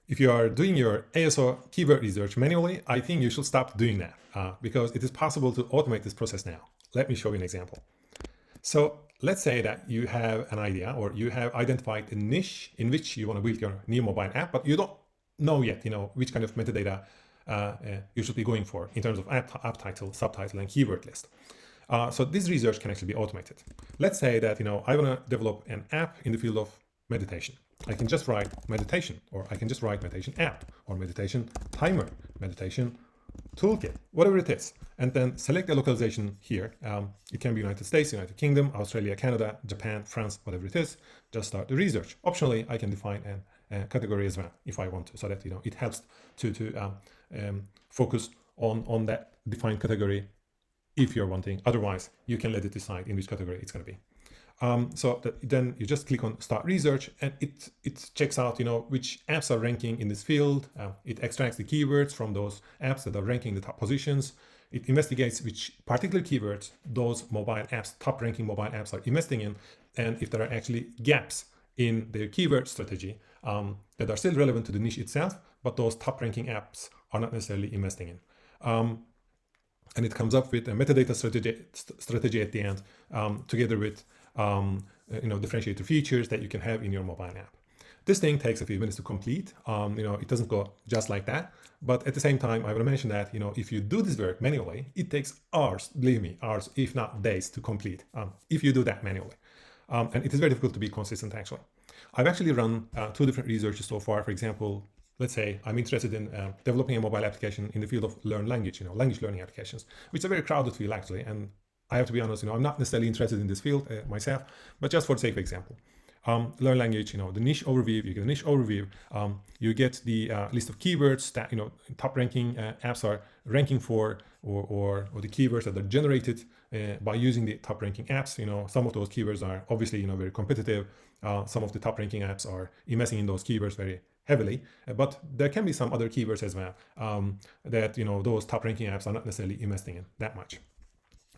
If you are doing your ASO keyword research manually, I think you should stop doing that because it is possible to automate this process now. Let me show you an example. So let's say that you have an idea or you have identified a niche in which you want to build your new mobile app, but you don't know yet, which kind of metadata you should be going for in terms of app title, subtitle, and keyword list. So this research can actually be automated. Let's say that, I want to develop an app in the field of meditation. I can just write meditation, or I can just write meditation app, or meditation timer, meditation toolkit, whatever it is, and then select the localization here. It can be United States, United Kingdom, Australia, Canada, Japan, France, whatever it is. Just start the research. Optionally, I can define a category as well if I want to, so that it helps to focus on that defined category if you're wanting. Otherwise, you can let it decide in which category it's going to be. Then you just click on start research, and it checks out which apps are ranking in this field. It extracts the keywords from those apps that are ranking the top positions. It investigates which particular keywords those mobile apps, top ranking mobile apps, are investing in, and if there are actually gaps in their keyword strategy that are still relevant to the niche itself, but those top ranking apps are not necessarily investing in. And it comes up with a metadata strategy at the end, together with differentiator features that you can have in your mobile app. This thing takes a few minutes to complete. It doesn't go just like that. But at the same time, I want to mention that if you do this work manually, it takes hours, believe me, hours, if not days, to complete. If you do that manually, and it is very difficult to be consistent. Actually, I've actually run 2 different researches so far. For example, let's say I'm interested in developing a mobile application in the field of learn language, language learning applications, which is a very crowded field actually. And I have to be honest, I'm not necessarily interested in this field myself, but just for the sake of example, learn language, the niche overview, you get a niche overview, you get the list of keywords that, top ranking apps are ranking for, or the keywords that are generated by using the top ranking apps. Some of those keywords are obviously, very competitive. Some of the top ranking apps are investing in those keywords very heavily, but there can be some other keywords as well that, those top ranking apps are not necessarily investing in that much.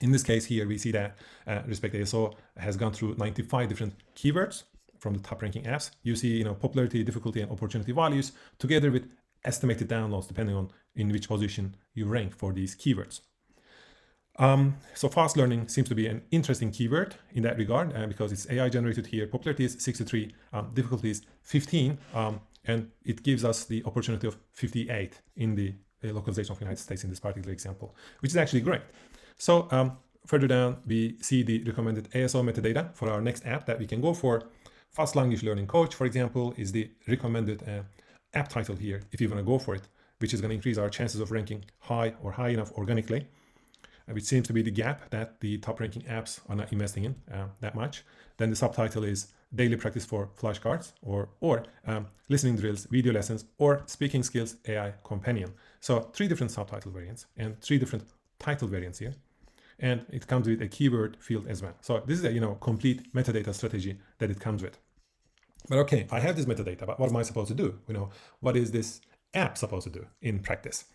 In this case here, we see that Respect ASO has gone through 95 different keywords from the top ranking apps. You see, popularity, difficulty, and opportunity values together with estimated downloads depending on in which position you rank for these keywords. So fast learning seems to be an interesting keyword in that regard because it's AI generated here. Popularity is 63, difficulty is 15, and it gives us the opportunity of 58 in the localization of the United States in this particular example, which is actually great. So further down, we see the recommended ASO metadata for our next app that we can go for. Fast language learning coach, for example, is the recommended app title here if you want to go for it, which is going to increase our chances of ranking high or high enough organically, which seems to be the gap that the top ranking apps are not investing in that much. Then the subtitle is daily practice for flashcards, or listening drills, video lessons, or speaking skills AI companion. So 3 different subtitle variants and 3 different title variants here. And it comes with a keyword field as well. So this is a complete metadata strategy that it comes with. But okay, I have this metadata, but what am I supposed to do? What is this app supposed to do in practice?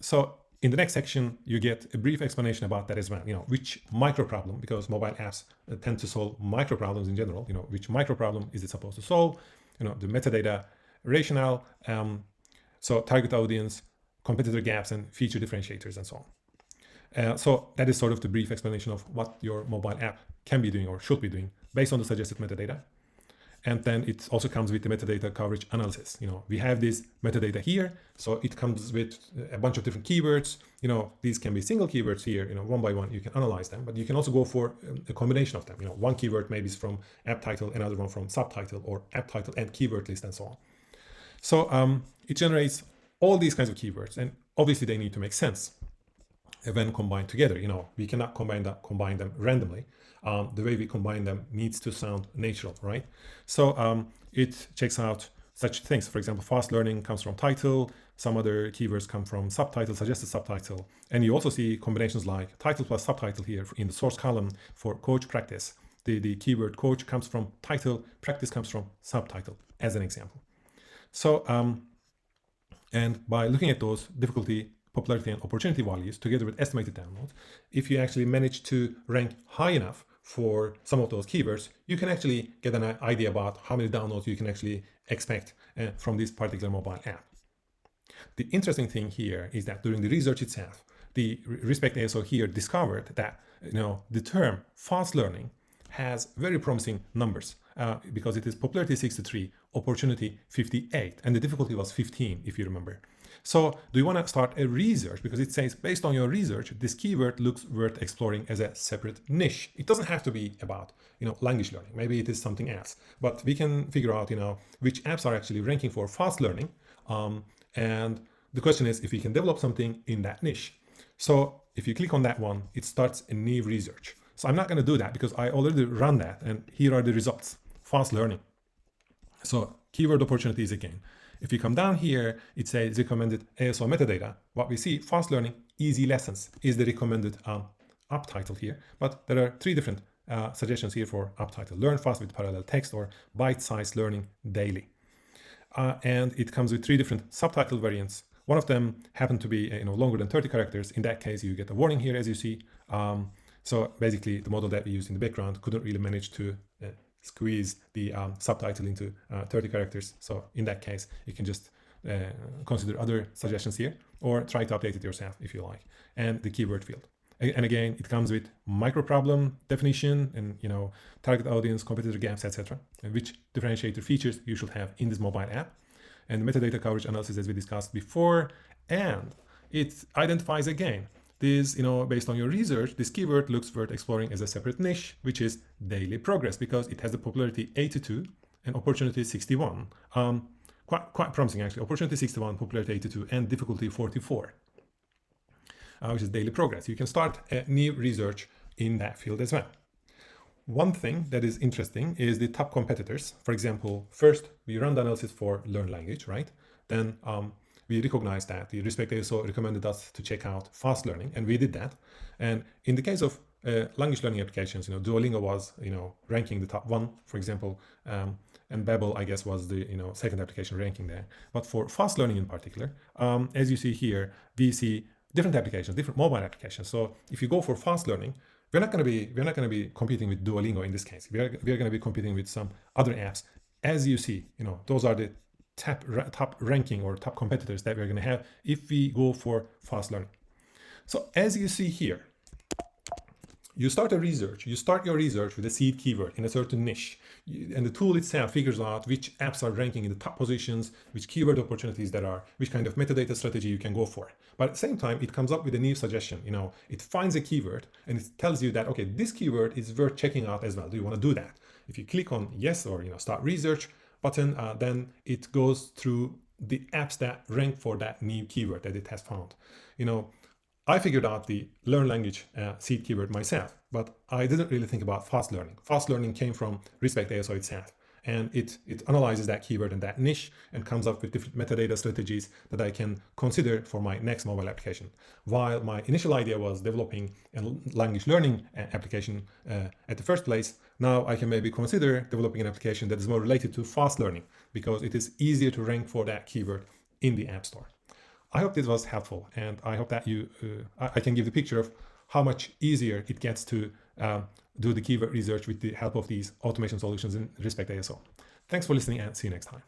So in the next section, you get a brief explanation about that as well. Which micro problem, because mobile apps tend to solve micro problems in general. Which micro problem is it supposed to solve? The metadata rationale, so target audience, competitor gaps, and feature differentiators, and so on. So that is sort of the brief explanation of what your mobile app can be doing or should be doing based on the suggested metadata. And then it also comes with the metadata coverage analysis. We have this metadata here, so it comes with a bunch of different keywords. These can be single keywords here. One by one you can analyze them, but you can also go for a combination of them. One keyword maybe is from app title, another one from subtitle, or app title and keyword list, and so on. So it generates all these kinds of keywords, and obviously they need to make sense when combined together. We cannot combine them randomly. The way we combine them needs to sound natural, right? So it checks out such things. For example, fast learning comes from title. Some other keywords come from subtitle, suggested subtitle. And you also see combinations like title plus subtitle here in the source column for coach practice. The keyword coach comes from title, practice comes from subtitle, as an example. So, and by looking at those difficulty, popularity, and opportunity values together with estimated downloads, if you actually manage to rank high enough for some of those keywords, you can actually get an idea about how many downloads you can actually expect from this particular mobile app. The interesting thing here is that during the research itself, the Respect ASO here discovered that the term fast learning has very promising numbers because it is popularity 63, opportunity 58, and the difficulty was 15, if you remember. So do you want to start a research? Because it says, based on your research, this keyword looks worth exploring as a separate niche. It doesn't have to be about, language learning. Maybe it is something else. But we can figure out, which apps are actually ranking for fast learning. And the question is if we can develop something in that niche. So if you click on that one, it starts a new research. So I'm not going to do that because I already run that. And here are the results. Fast learning. So keyword opportunities again. If you come down here, it says recommended ASO metadata. What we see, fast learning, easy lessons is the recommended app title here. But there are 3 different suggestions here for app title. Learn fast with parallel text or bite-sized learning daily. And it comes with 3 different subtitle variants. One of them happened to be longer than 30 characters. In that case, you get a warning here, as you see. So basically, the model that we used in the background couldn't really manage to squeeze the subtitle into 30 characters. So in that case, you can just consider other suggestions here or try to update it yourself if you like. And the keyword field. And again, it comes with micro problem definition and target audience, competitor gaps, etc. And which differentiator features you should have in this mobile app. And metadata coverage analysis, as we discussed before. And it identifies again this, based on your research, this keyword looks worth exploring as a separate niche, which is daily progress, because it has the popularity 82 and opportunity 61. Quite promising, actually. Opportunity 61, popularity 82, and difficulty 44, which is daily progress. You can start a new research in that field as well. One thing that is interesting is the top competitors. For example, first, we run the analysis for learn language, right? Then we recognize that the Respect ASO recommended us to check out fast learning, and we did that. And in the case of language learning applications, Duolingo was, ranking the top 1, for example, and Babbel, I guess, was the, second application ranking there. But for fast learning in particular, as you see here, we see different applications, different mobile applications. So if you go for fast learning, we're not going to be competing with Duolingo in this case. We are going to be competing with some other apps. As you see, those are the top ranking or top competitors that we're going to have if we go for fast learning. So as you see here, you start your research with a seed keyword in a certain niche, and the tool itself figures out which apps are ranking in the top positions, which keyword opportunities there are, which kind of metadata strategy you can go for. But at the same time, it comes up with a new suggestion. It finds a keyword and it tells you that, okay, this keyword is worth checking out as well. Do you want to do that? If you click on yes or start research button, then it goes through the apps that rank for that new keyword that it has found. I figured out the learn language seed keyword myself, but I didn't really think about fast learning. Fast learning came from Respect ASO itself, and it analyzes that keyword and that niche and comes up with different metadata strategies that I can consider for my next mobile application. While my initial idea was developing a language learning application at the first place, now I can maybe consider developing an application that is more related to fast learning because it is easier to rank for that keyword in the App Store. I hope this was helpful, and I hope that I can give the picture of how much easier it gets to do the keyword research with the help of these automation solutions in Respect ASO. Thanks for listening, and see you next time.